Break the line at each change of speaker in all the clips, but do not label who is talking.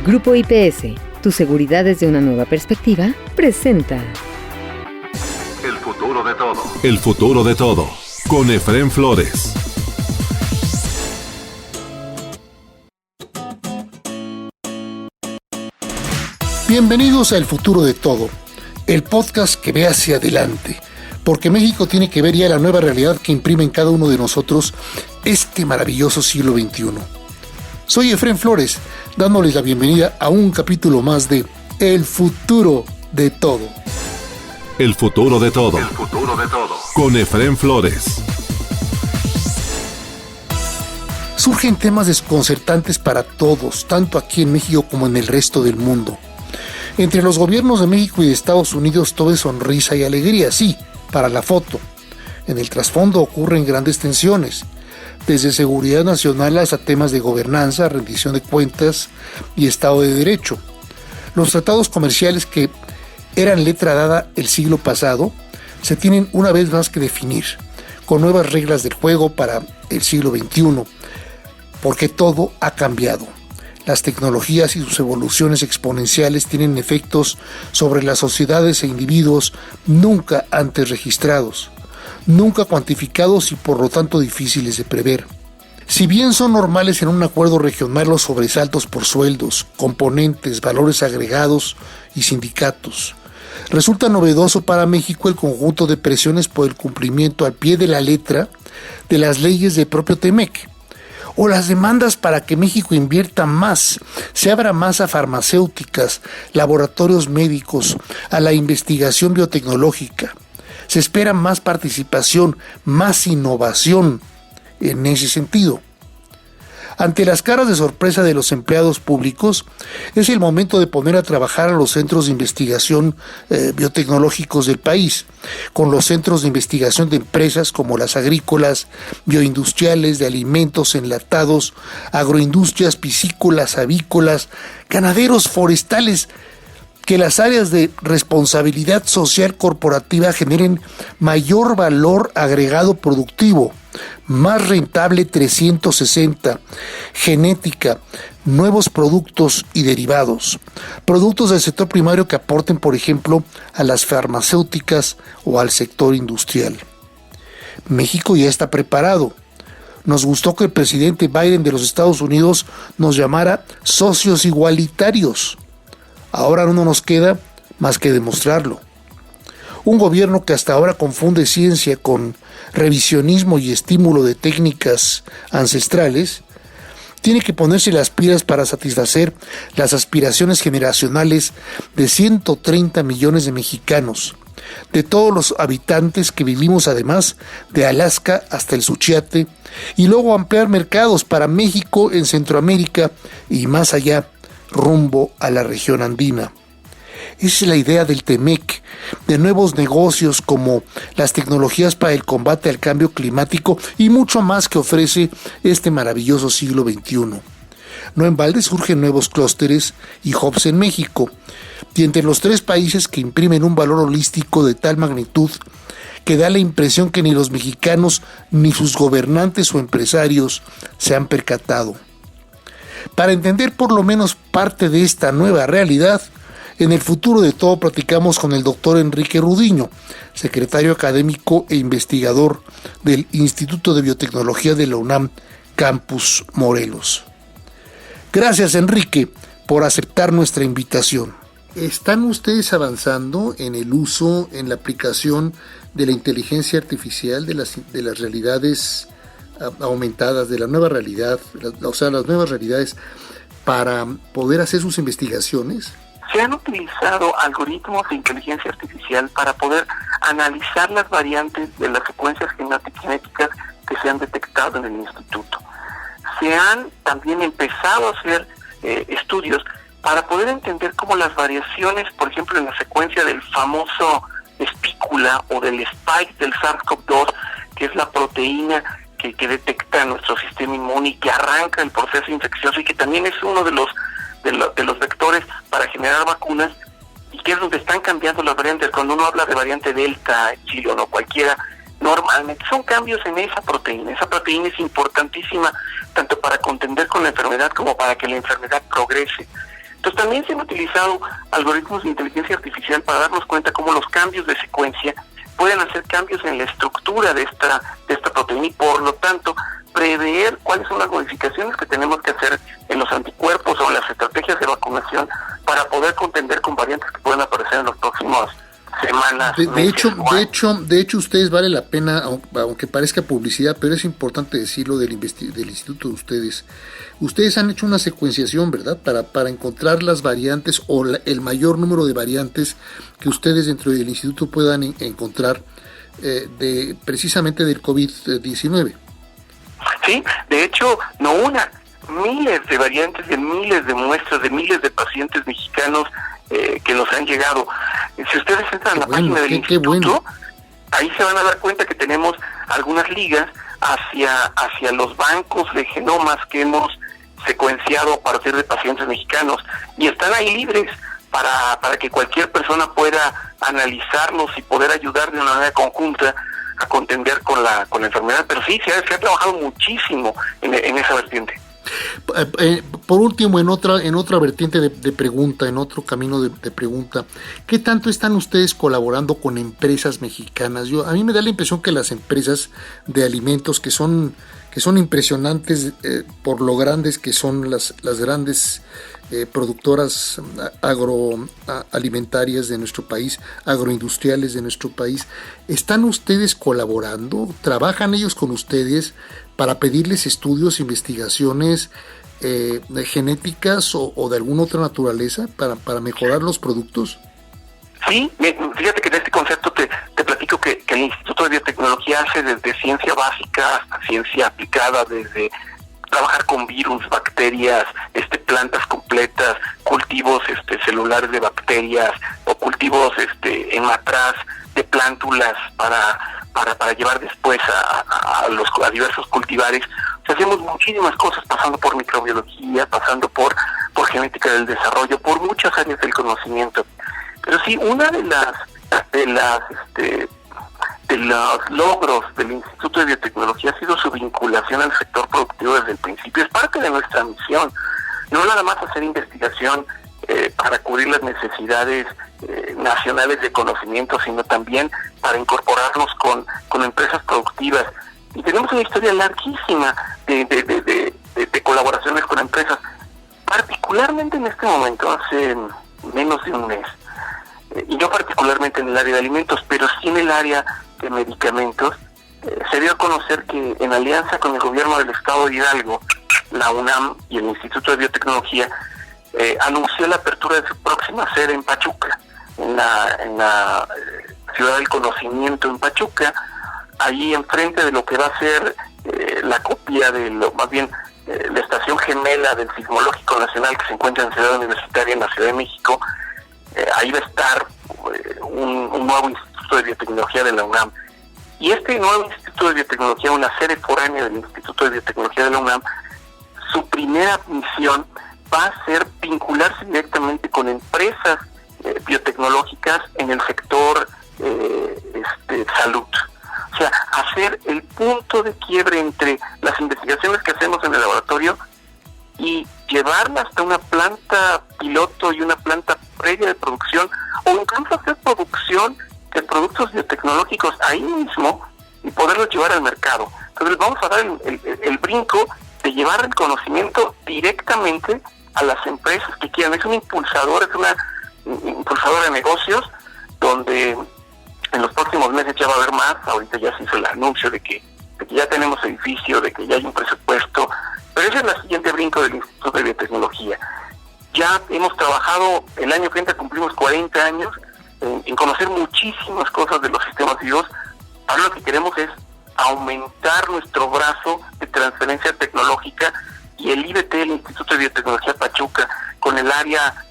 Grupo IPS, tu seguridad desde una nueva perspectiva, presenta
El futuro de todo. El futuro de todo, con Efraín Flores.
Bienvenidos a El futuro de todo, el podcast que ve hacia adelante, porque México tiene que ver ya la nueva realidad que imprime en cada uno de nosotros este maravilloso siglo XXI. Soy Efraín Flores, dándoles la bienvenida a un capítulo más de El futuro de todo.
El futuro de todo. El futuro de todo. Con Efraín Flores.
Surgen temas desconcertantes para todos, tanto aquí en México como en el resto del mundo. Entre los gobiernos de México y de Estados Unidos todo es sonrisa y alegría, sí, para la foto. En el trasfondo ocurren grandes tensiones, desde seguridad nacional hasta temas de gobernanza, rendición de cuentas y Estado de Derecho. Los tratados comerciales que eran letra dada el siglo pasado se tienen una vez más que definir, con nuevas reglas del juego para el siglo XXI, porque todo ha cambiado. Las tecnologías y sus evoluciones exponenciales tienen efectos sobre las sociedades e individuos nunca antes registrados, nunca cuantificados y por lo tanto difíciles de prever. Si bien son normales en un acuerdo regional los sobresaltos por sueldos, componentes, valores agregados y sindicatos, resulta novedoso para México el conjunto de presiones por el cumplimiento al pie de la letra de las leyes del propio TEMEC, o las demandas para que México invierta más, se abra más a farmacéuticas, laboratorios médicos, a la investigación biotecnológica. Se espera más participación, más innovación en ese sentido. Ante las caras de sorpresa de los empleados públicos, es el momento de poner a trabajar a los centros de investigación biotecnológicos del país, con los centros de investigación de empresas como las agrícolas, bioindustriales, de alimentos, enlatados, agroindustrias, piscícolas, avícolas, ganaderos, forestales, que las áreas de responsabilidad social corporativa generen mayor valor agregado productivo, más rentable 360, genética, nuevos productos y derivados, productos del sector primario que aporten, por ejemplo, a las farmacéuticas o al sector industrial. México ya está preparado. Nos gustó que el presidente Biden de los Estados Unidos nos llamara socios igualitarios. Ahora no nos queda más que demostrarlo. Un gobierno que hasta ahora confunde ciencia con revisionismo y estímulo de técnicas ancestrales, tiene que ponerse las pilas para satisfacer las aspiraciones generacionales de 130 millones de mexicanos, de todos los habitantes que vivimos además de Alaska hasta el Suchiate, y luego ampliar mercados para México en Centroamérica y más allá, rumbo a la región andina. Esa es la idea del TEMEC, de nuevos negocios como las tecnologías para el combate al cambio climático y mucho más que ofrece este maravilloso siglo XXI. No en balde surgen nuevos clústeres y hubs en México, y entre los tres países que imprimen un valor holístico de tal magnitud que da la impresión que ni los mexicanos ni sus gobernantes o empresarios se han percatado. Para entender por lo menos parte de esta nueva realidad, en El futuro de todo platicamos con el doctor Enrique Rudiño, secretario académico e investigador del Instituto de Biotecnología de la UNAM, Campus Morelos. Gracias, Enrique, por aceptar nuestra invitación. ¿Están ustedes avanzando en el uso, en la aplicación de la inteligencia artificial, de las realidades aumentadas, de la nueva realidad, las nuevas realidades, para poder hacer sus investigaciones?
Se han utilizado algoritmos de inteligencia artificial para poder analizar las variantes de las secuencias genéticas que se han detectado en el instituto. Se han también empezado a hacer estudios para poder entender cómo las variaciones, por ejemplo, en la secuencia del famoso espícula o del spike del SARS-CoV-2, que es la proteína que detecta nuestro sistema inmune y que arranca el proceso infeccioso y que también es uno de los vectores para generar vacunas, y que es donde están cambiando las variantes. Cuando uno habla de variante Delta, Epsilon o cualquiera, normalmente son cambios en esa proteína. Esa proteína es importantísima tanto para contender con la enfermedad como para que la enfermedad progrese. Entonces también se han utilizado algoritmos de inteligencia artificial para darnos cuenta cómo los cambios de secuencia pueden hacer cambios en la estructura de esta proteína y por lo tanto prever cuáles son las modificaciones que tenemos que hacer en los anticuerpos o en las estrategias de vacunación para poder contender con variantes que pueden aparecer en los próximos semanas.
De hecho, ustedes vale la pena, aunque parezca publicidad, pero es importante decirlo del instituto de ustedes. Ustedes han hecho una secuenciación, ¿verdad? Para encontrar las variantes o el mayor número de variantes que ustedes dentro del instituto puedan encontrar precisamente del COVID-19.
Sí, de hecho, no una, miles de variantes de miles de muestras de miles de pacientes mexicanos que nos han llegado. Si ustedes entran a la página del instituto, ahí se van a dar cuenta que tenemos algunas ligas hacia los bancos de genomas que hemos secuenciado a partir de pacientes mexicanos y están ahí libres para que cualquier persona pueda analizarlos y poder ayudar de una manera conjunta a contender con la enfermedad. Pero sí, se ha trabajado muchísimo en esa vertiente.
Por último, en otra vertiente de pregunta, en otro camino de pregunta, ¿qué tanto están ustedes colaborando con empresas mexicanas? A mí me da la impresión que las empresas de alimentos que son impresionantes por lo grandes que son las grandes productoras agroalimentarias de nuestro país, agroindustriales de nuestro país, ¿están ustedes colaborando? ¿Trabajan ellos con ustedes para pedirles estudios, investigaciones genéticas o de alguna otra naturaleza para mejorar los productos?
Sí, fíjate que en este concepto te platico que el Instituto de Biotecnología hace desde ciencia básica hasta ciencia aplicada, desde trabajar con virus, bacterias, plantas completas, cultivos celulares de bacterias o cultivos en matraz de plántulas para llevar después a diversos cultivares. O sea, hacemos muchísimas cosas pasando por microbiología, pasando por genética del desarrollo, por muchas áreas del conocimiento. Pero sí, una de los logros del Instituto de Biotecnología ha sido su vinculación al sector productivo desde el principio. Es parte de nuestra misión, no nada más hacer investigación para cubrir las necesidades nacionales de conocimiento, sino también para incorporarnos con empresas productivas. Y tenemos una historia larguísima de colaboraciones con empresas, particularmente en este momento, hace menos de un mes. Y no particularmente en el área de alimentos, pero sí en el área de medicamentos, se dio a conocer que en alianza con el gobierno del estado de Hidalgo, la UNAM y el Instituto de Biotecnología anunció la apertura de su próxima sede en Pachuca, en la Ciudad del Conocimiento en Pachuca, ahí enfrente de lo que va a ser la copia la estación gemela del Sismológico Nacional que se encuentra en Ciudad Universitaria en la Ciudad de México. Ahí va a estar un nuevo Instituto de Biotecnología de la UNAM. Y este nuevo Instituto de Biotecnología, una sede foránea del Instituto de Biotecnología de la UNAM, su primera misión va a ser vincularse directamente con empresas biotecnológicas en el sector salud. O sea, hacer el punto de quiebre entre las investigaciones que hacemos en el laboratorio y llevarla hasta una planta piloto y una planta previa de producción, o incluso hacer producción de productos biotecnológicos ahí mismo y poderlos llevar al mercado. Entonces vamos a dar el brinco de llevar el conocimiento directamente a las empresas que quieran. Es una impulsadora de negocios donde en los próximos meses ya va a haber más. Ahorita ya se hizo el anuncio de que ya tenemos edificio, de que ya hay un presupuesto, pero ese es el siguiente brinco del Instituto de Biotecnología. Ya hemos trabajado, el año que entra cumplimos 40 años en conocer muchísimas cosas de los sistemas vivos. Ahora lo que queremos es aumentar nuestro brazo de transferencia tecnológica, y el IBT, el Instituto de Biotecnología Pachuca, con el área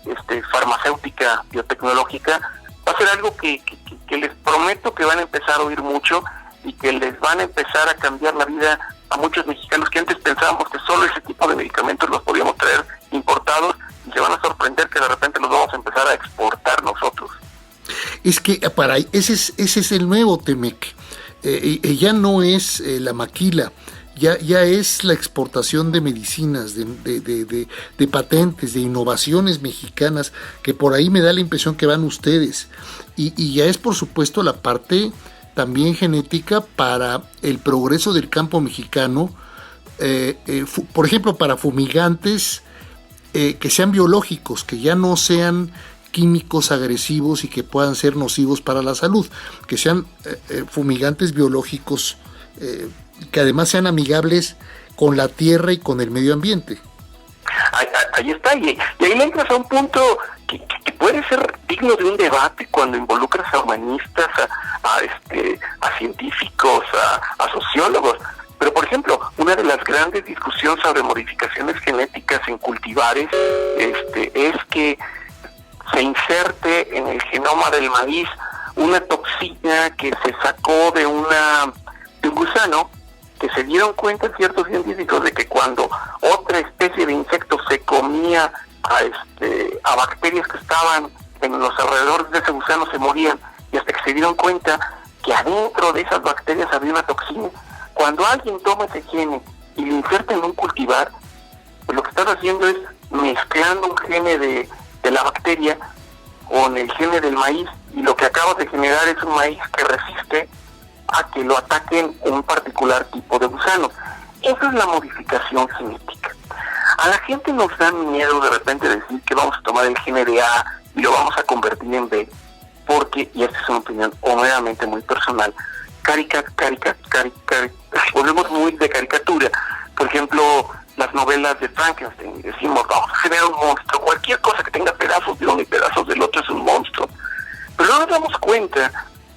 farmacéutica biotecnológica, va a ser algo que les prometo que van a empezar a oír mucho y que les van a empezar a cambiar la vida a muchos mexicanos que antes pensábamos que solo ese tipo de medicamentos los podíamos traer importados, y se van a sorprender que de repente los vamos a empezar a exportar nosotros.
Es que ese es el nuevo Temec. Ya no es la maquila, ya es la exportación de medicinas, de patentes, de innovaciones mexicanas, que por ahí me da la impresión que van ustedes. Y ya es, por supuesto, la parte también genética para el progreso del campo mexicano, por ejemplo, para fumigantes que sean biológicos, que ya no sean químicos agresivos y que puedan ser nocivos para la salud, que sean fumigantes biológicos que además sean amigables con la tierra y con el medio ambiente.
Ahí está, y ahí le entras a un punto que puede ser digno de un debate cuando involucras a humanistas, a científicos, a sociólogos. Pero, por ejemplo, una de las grandes discusiones sobre modificaciones genéticas en cultivares es que se inserte en el genoma del maíz una toxina que se sacó de un gusano, que se dieron cuenta ciertos científicos de que cuando otra especie de insecto se comía a bacterias que estaban en los alrededores de ese gusano, se morían, y hasta que se dieron cuenta que adentro de esas bacterias había una toxina. Cuando alguien toma ese gene y lo inserta en un cultivar, pues lo que estás haciendo es mezclando un gene de la bacteria con el gene del maíz, y lo que acabas de generar es un maíz que resiste a que lo ataquen un particular tipo de gusano. Esa es la modificación genética. A la gente nos da miedo de repente decir que vamos a tomar el gene de A y lo vamos a convertir en B, porque, y esta es una opinión obviamente muy personal, volvemos muy de caricatura. Por ejemplo, las novelas de Frankenstein, decimos, vamos a generar un monstruo, cualquier cosa que tenga pedazos de uno y pedazos del otro es un monstruo. Pero no nos damos cuenta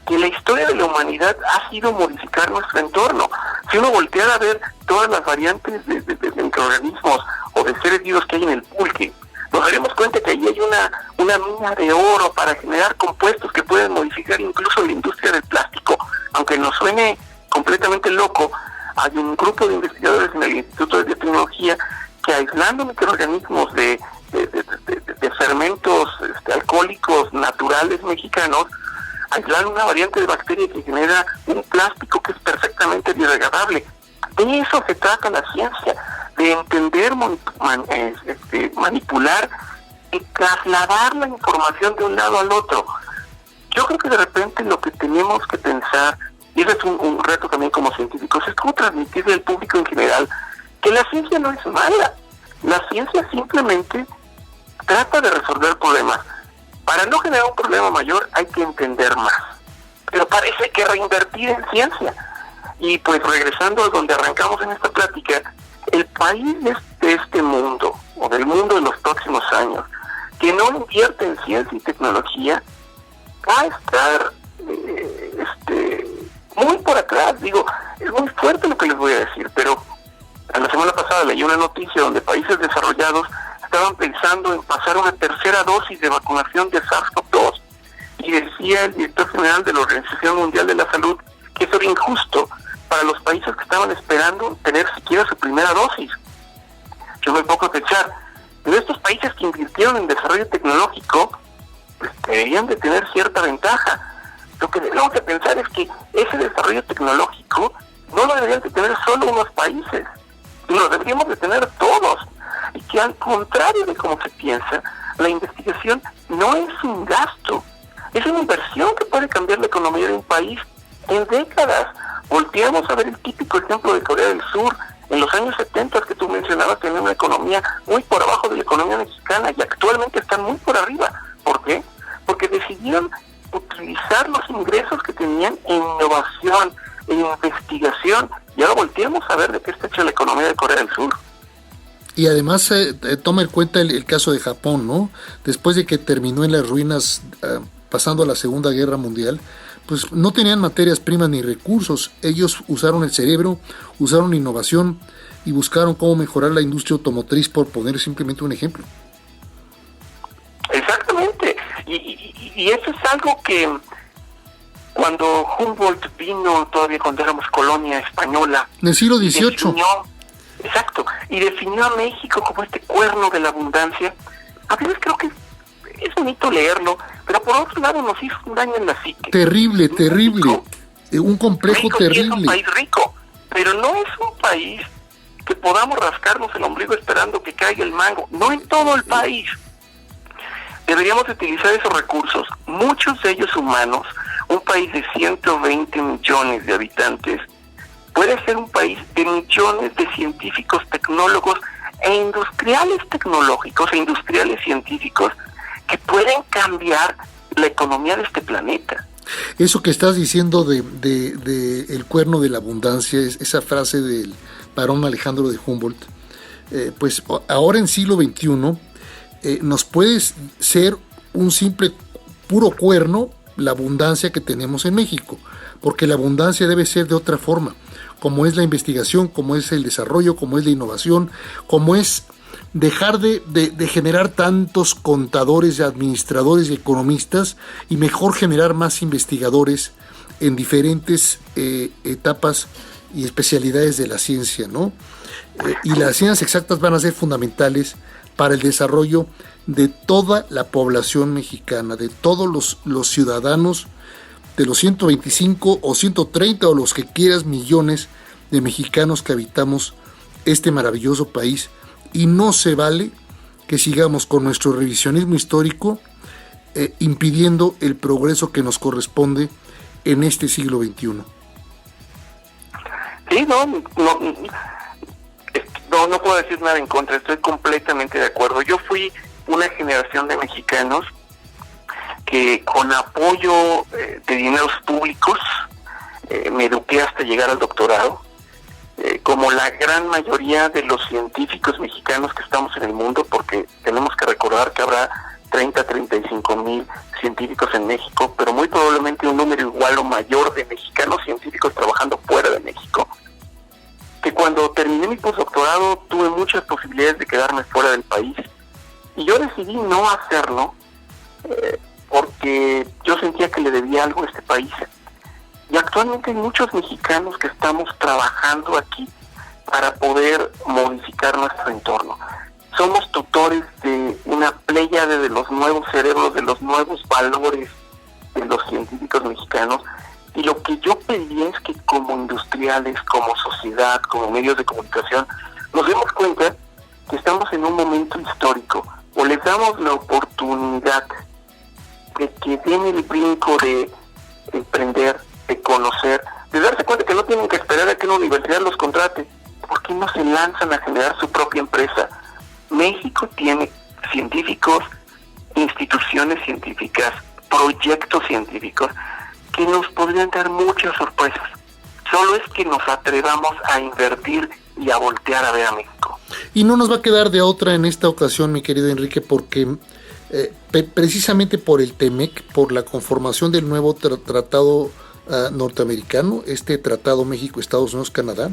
que la historia de la humanidad ha sido modificar nuestro entorno. Si uno volteara a ver todas las variantes de microorganismos o de seres vivos que hay en el pulque, nos daremos cuenta que ahí hay una mina de oro para generar compuestos que pueden modificar incluso la industria del plástico. Aunque nos suene completamente loco, hay un grupo de investigadores en el Instituto de Biotecnología que, aislando microorganismos de fermentos alcohólicos naturales mexicanos, aislan una variante de bacteria que genera un plástico que es perfectamente biodegradable. De eso se trata la ciencia, de entender, manipular y trasladar la información de un lado al otro. Yo creo que de repente lo que tenemos que pensar, y ese es un reto también como científicos, es cómo transmitirle al público en general que la ciencia no es mala. La ciencia simplemente trata de resolver problemas. Para no generar un problema mayor hay que entender más. Pero parece que reinvertir en ciencia. Y pues regresando a donde arrancamos en esta plática, el país de este mundo, o del mundo de los próximos años, que no invierte en ciencia y tecnología, va a estar muy por atrás. Digo, es muy fuerte lo que les voy a decir, pero la semana pasada leí una noticia donde países desarrollados estaban pensando en pasar una tercera dosis de vacunación de SARS-CoV-2, y decía el director general de la Organización Mundial de la Salud que eso era injusto para los países que estaban esperando tener siquiera su primera dosis. Yo me pongo a pensar, pero estos países que invirtieron en desarrollo tecnológico, pues deberían de tener cierta ventaja. Lo que debemos de pensar es que ese desarrollo tecnológico no lo deberían de tener solo unos países, lo deberíamos de tener todos, y que al contrario de como se piensa, la investigación no es un gasto, es una inversión que puede cambiar la economía de un país en décadas. Volteamos a ver el típico ejemplo de Corea del Sur. En los años 70 que tú mencionabas, tenían una economía muy por abajo de la economía mexicana, y actualmente están muy por arriba. ¿Por qué? Porque decidieron utilizar los ingresos que tenían en innovación, en investigación, y ahora volteamos a ver de qué está hecha la economía de Corea del Sur.
Y además toma en cuenta el caso de Japón, ¿no? Después de que terminó en las ruinas, pasando a la Segunda Guerra Mundial, pues no tenían materias primas ni recursos. Ellos usaron el cerebro, usaron innovación y buscaron cómo mejorar la industria automotriz, por poner simplemente un ejemplo.
Exactamente. Y eso es algo que cuando Humboldt vino, todavía cuando éramos colonia española,
en el siglo XVIII.
Exacto, y definió a México como este cuerno de la abundancia. A veces creo que es bonito leerlo, pero por otro lado nos hizo un daño en la psique.
Terrible. Un complejo
México
terrible.
Es un país rico, pero no es un país que podamos rascarnos el ombligo esperando que caiga el mango, no en todo el país. Deberíamos utilizar esos recursos, muchos de ellos humanos. Un país de 120 millones de habitantes puede ser un país de millones de científicos, tecnólogos e industriales tecnológicos e industriales científicos que pueden cambiar la economía de este planeta.
Eso que estás diciendo de el cuerno de la abundancia, esa frase del barón Alejandro de Humboldt, pues ahora en siglo XXI nos puede ser un simple puro cuerno la abundancia que tenemos en México, porque la abundancia debe ser de otra forma, como es la investigación, como es el desarrollo, como es la innovación, como es dejar de generar tantos contadores, administradores y economistas, y mejor generar más investigadores en diferentes etapas y especialidades de la ciencia, ¿no? Y las ciencias exactas van a ser fundamentales para el desarrollo de toda la población mexicana, de todos los ciudadanos, de los 125 o 130 o los que quieras millones de mexicanos que habitamos este maravilloso país. Y no se vale que sigamos con nuestro revisionismo histórico impidiendo el progreso que nos corresponde en este siglo XXI.
Sí, no puedo decir nada en contra, estoy completamente de acuerdo. Yo fui una generación de mexicanos que con apoyo de dineros públicos me eduqué hasta llegar al doctorado, como la gran mayoría de los científicos mexicanos que estamos en el mundo, porque tenemos que recordar que habrá 35 mil científicos en México, pero muy probablemente un número igual o mayor de mexicanos científicos trabajando fuera de México. Que cuando terminé mi postdoctorado tuve muchas posibilidades de quedarme fuera del país, y yo decidí no hacerlo porque yo sentía que le debía algo a este país. Y actualmente hay muchos mexicanos que estamos trabajando aquí para poder modificar nuestro entorno. Somos tutores de una pléyade de los nuevos cerebros, de los nuevos valores de los científicos mexicanos. Y lo que yo pediría es que como industriales, como sociedad, como medios de comunicación, nos demos cuenta que estamos en un momento histórico, o les damos la oportunidad de que den el brinco de emprender, de conocer, de darse cuenta que no tienen que esperar a que una universidad los contrate. ¿Por qué no se lanzan a generar su propia empresa? México tiene científicos, instituciones científicas, proyectos científicos que nos podrían dar muchas sorpresas. Solo es que nos atrevamos a invertir y a voltear a ver a México.
Y no nos va a quedar de otra en esta ocasión, mi querido Enrique, porque precisamente por el TEMEC, por la conformación del nuevo tratado norteamericano, este tratado México, Estados Unidos, Canadá,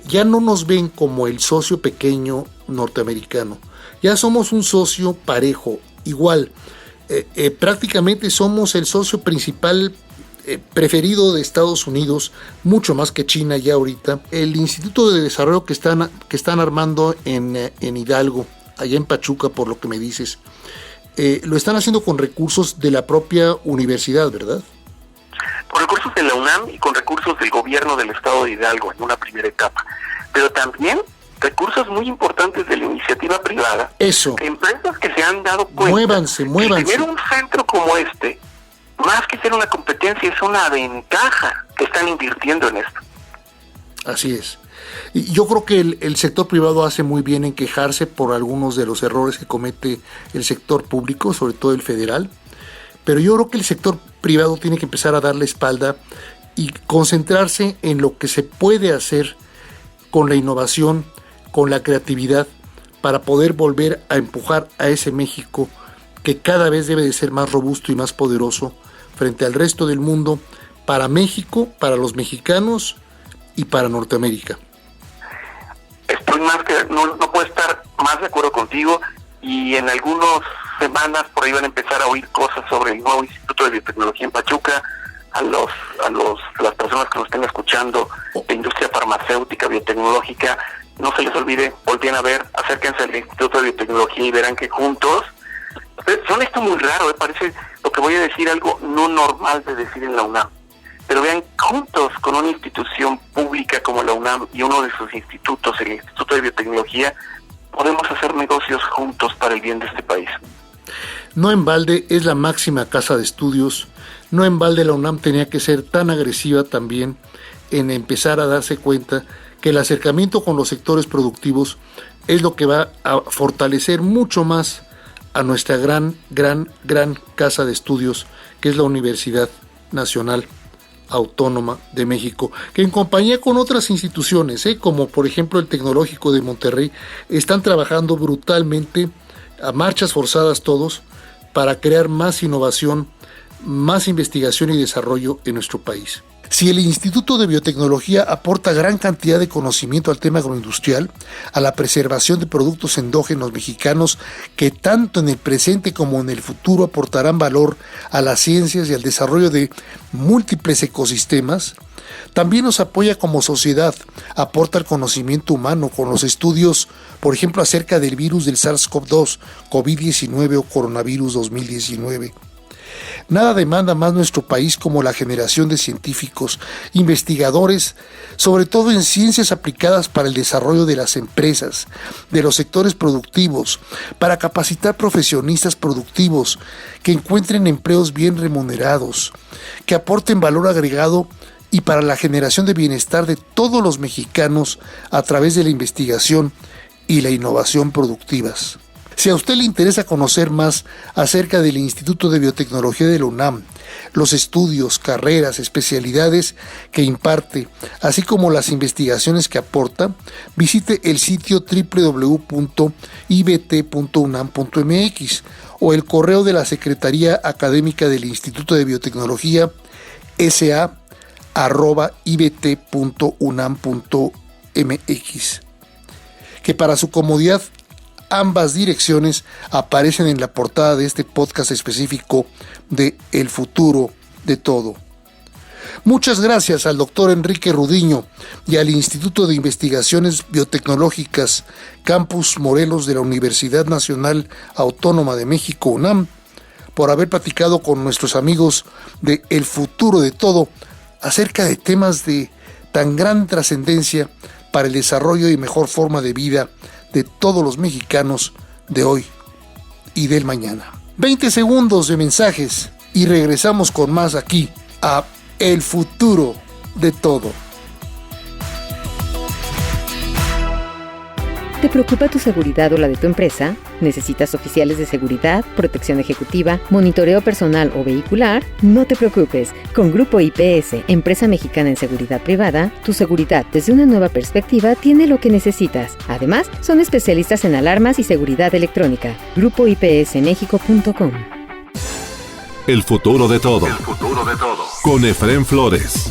ya no nos ven como el socio pequeño norteamericano, ya somos un socio parejo, igual. Prácticamente somos el socio principal preferido de Estados Unidos, mucho más que China ya ahorita. El Instituto de Desarrollo que están armando en Hidalgo, allá en Pachuca, por lo que me dices, lo están haciendo con recursos de la propia universidad, ¿verdad?
Con recursos de la UNAM y con recursos del gobierno del estado de Hidalgo en una primera etapa, pero también recursos muy importantes de la iniciativa privada.
Eso.
Empresas que se han dado cuenta.
Muévanse.
Que tener un centro como este, más que ser una competencia, es una ventaja que están invirtiendo en esto.
Así es. Y yo creo que el sector privado hace muy bien en quejarse por algunos de los errores que comete el sector público, sobre todo el federal, pero yo creo que el sector privado tiene que empezar a darle espalda y concentrarse en lo que se puede hacer con la innovación, con la creatividad, para poder volver a empujar a ese México que cada vez debe de ser más robusto y más poderoso frente al resto del mundo, para México, para los mexicanos y para Norteamérica.
Estoy no puedo estar más de acuerdo contigo, y en algunas semanas por ahí van a empezar a oír cosas sobre el nuevo Instituto de Biotecnología en Pachuca. A las personas que nos estén escuchando de industria farmacéutica, biotecnológica, no se les olvide, volteen a ver, acérquense al Instituto de Biotecnología y verán que juntos, son esto muy raro, parece lo que voy a decir algo no normal de decir en la UNAM, pero vean, juntos con una institución pública como la UNAM y uno de sus institutos, el Instituto de Biotecnología, podemos hacer negocios juntos para el bien de este país.
No en balde es la máxima casa de estudios, no en balde la UNAM tenía que ser tan agresiva también en empezar a darse cuenta que el acercamiento con los sectores productivos es lo que va a fortalecer mucho más a nuestra gran casa de estudios, que es la Universidad Nacional Autónoma de México, que en compañía con otras instituciones, como por ejemplo el Tecnológico de Monterrey, están trabajando brutalmente, a marchas forzadas todos, para crear más innovación, más investigación y desarrollo en nuestro país. Si el Instituto de Biotecnología aporta gran cantidad de conocimiento al tema agroindustrial, a la preservación de productos endógenos mexicanos que tanto en el presente como en el futuro aportarán valor a las ciencias y al desarrollo de múltiples ecosistemas, también nos apoya como sociedad, aporta el conocimiento humano con los estudios, por ejemplo, acerca del virus del SARS-CoV-2, COVID-19 o coronavirus 2019. Nada demanda más nuestro país como la generación de científicos, investigadores, sobre todo en ciencias aplicadas para el desarrollo de las empresas, de los sectores productivos, para capacitar profesionistas productivos que encuentren empleos bien remunerados, que aporten valor agregado y para la generación de bienestar de todos los mexicanos a través de la investigación y la innovación productivas. Si a usted le interesa conocer más acerca del Instituto de Biotecnología de la UNAM, los estudios, carreras, especialidades que imparte, así como las investigaciones que aporta, visite el sitio www.ibt.unam.mx o el correo de la Secretaría Académica del Instituto de Biotecnología sa@ibt.unam.mx, que para su comodidad ambas direcciones aparecen en la portada de este podcast específico de El Futuro de Todo. Muchas gracias al doctor Enrique Rudiño y al Instituto de Investigaciones Biotecnológicas Campus Morelos de la Universidad Nacional Autónoma de México, UNAM, por haber platicado con nuestros amigos de El Futuro de Todo acerca de temas de tan gran trascendencia para el desarrollo y mejor forma de vida de todos los mexicanos de hoy y del mañana. 20 segundos de mensajes y regresamos con más aquí a El Futuro de Todo.
¿Te preocupa tu seguridad o la de tu empresa? ¿Necesitas oficiales de seguridad, protección ejecutiva, monitoreo personal o vehicular? No te preocupes. Con Grupo IPS, empresa mexicana en seguridad privada, tu seguridad desde una nueva perspectiva tiene lo que necesitas. Además, son especialistas en alarmas y seguridad electrónica. GrupoIPSMexico.com.
El futuro de todo. El futuro de todo. Con Efrén Flores.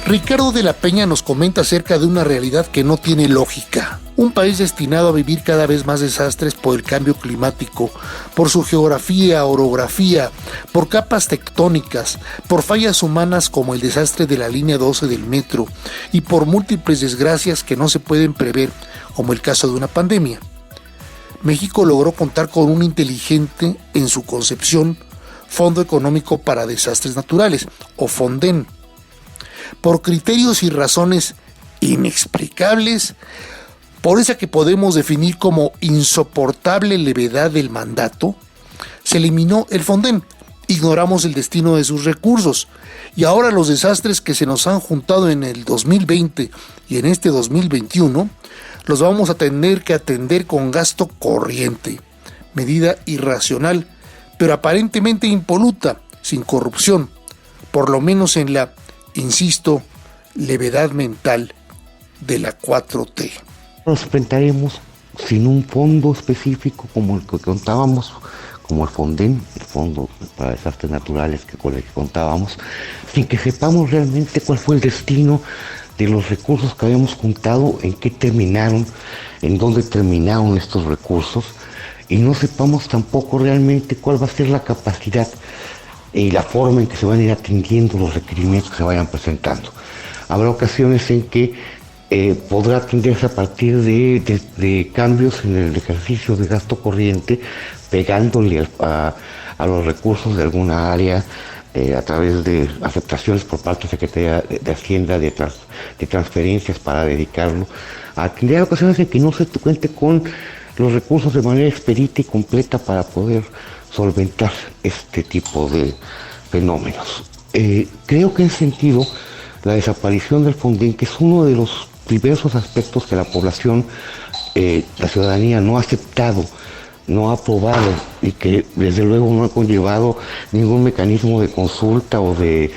Ricardo de la Peña nos comenta acerca de una realidad que no tiene lógica. Un país destinado a vivir cada vez más desastres por el cambio climático, por su geografía, orografía, por capas tectónicas, por fallas humanas como el desastre de la línea 12 del metro y por múltiples desgracias que no se pueden prever, como el caso de una pandemia. México logró contar con un inteligente, en su concepción, Fondo Económico para Desastres Naturales, o FONDEN. Por criterios y razones inexplicables, por esa que podemos definir como insoportable levedad del mandato, se eliminó el FONDEN, ignoramos el destino de sus recursos, y ahora los desastres que se nos han juntado en el 2020 y en este 2021, los vamos a tener que atender con gasto corriente, medida irracional, pero aparentemente impoluta, sin corrupción, por lo menos en la, insisto, levedad mental de la 4T.
Nos enfrentaremos sin un fondo específico como el que contábamos, como el FONDEN, el Fondo para Desastres Naturales con el que contábamos, sin que sepamos realmente cuál fue el destino de los recursos que habíamos juntado, en qué terminaron, en dónde terminaron estos recursos, y no sepamos tampoco realmente cuál va a ser la capacidad y la forma en que se van a ir atendiendo los requerimientos que se vayan presentando. Habrá ocasiones en que podrá atenderse a partir de cambios en el ejercicio de gasto corriente, pegándole a los recursos de alguna área, a través de aceptaciones por parte de Secretaría de Hacienda, de transferencias para dedicarlo a atender ocasiones en que no se cuente con los recursos de manera expedita y completa para poder solventar este tipo de fenómenos. Creo que en ese sentido la desaparición del Fonden, que es uno de los diversos aspectos que la población, la ciudadanía no ha aceptado, no ha aprobado y que desde luego no ha conllevado ningún mecanismo de consulta o de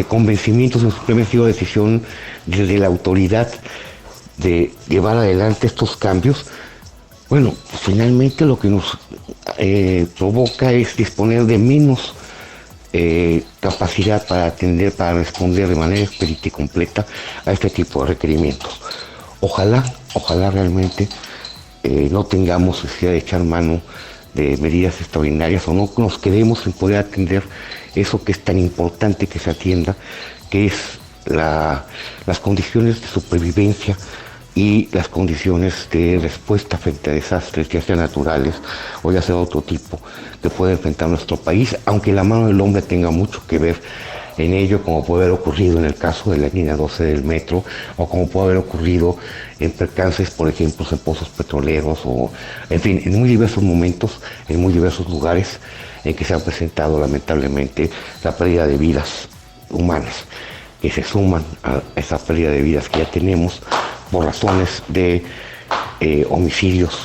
convencimiento, sino simplemente ha sido decisión desde la autoridad de llevar adelante estos cambios. Bueno, finalmente lo que nos provoca es disponer de menos capacidad para atender, para responder de manera expedita y completa a este tipo de requerimientos. Ojalá realmente no tengamos necesidad de echar mano de medidas extraordinarias o no nos quedemos en poder atender eso que es tan importante que se atienda, que es las condiciones de supervivencia y las condiciones de respuesta frente a desastres, ya sean naturales o ya sea de otro tipo, que puede enfrentar nuestro país, aunque la mano del hombre tenga mucho que ver en ello, como puede haber ocurrido en el caso de la línea 12 del metro, o como puede haber ocurrido en percances, por ejemplo, en pozos petroleros, o en fin, en muy diversos momentos, en muy diversos lugares en que se ha presentado lamentablemente la pérdida de vidas humanas, que se suman a esa pérdida de vidas que ya tenemos por razones de homicidios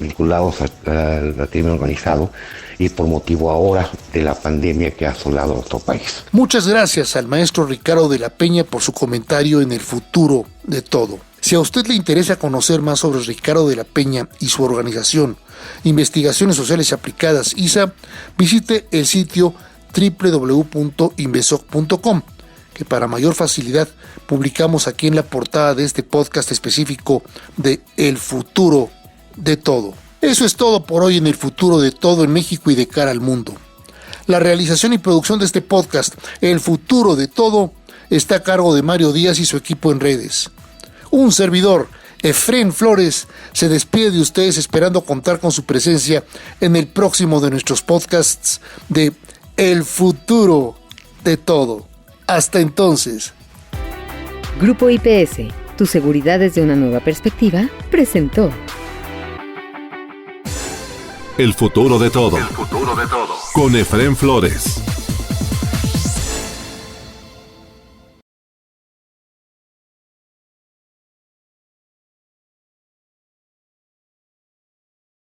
vinculados al crimen organizado y por motivo ahora de la pandemia que ha asolado a nuestro país.
Muchas gracias al maestro Ricardo de la Peña por su comentario en El Futuro de Todo. Si a usted le interesa conocer más sobre Ricardo de la Peña y su organización, Investigaciones Sociales Aplicadas, ISA, visite el sitio www.invesoc.com, que para mayor facilidad publicamos aquí en la portada de este podcast específico de El Futuro de Todo. Eso es todo por hoy en El Futuro de Todo en México y de cara al mundo. La realización y producción de este podcast, El Futuro de Todo, está a cargo de Mario Díaz y su equipo en redes. Un servidor, Efrén Flores, se despide de ustedes esperando contar con su presencia en el próximo de nuestros podcasts de El Futuro de Todo. Hasta entonces.
Grupo IPS, tu seguridad desde una nueva perspectiva, presentó
El Futuro de Todo. Con Efrén Flores.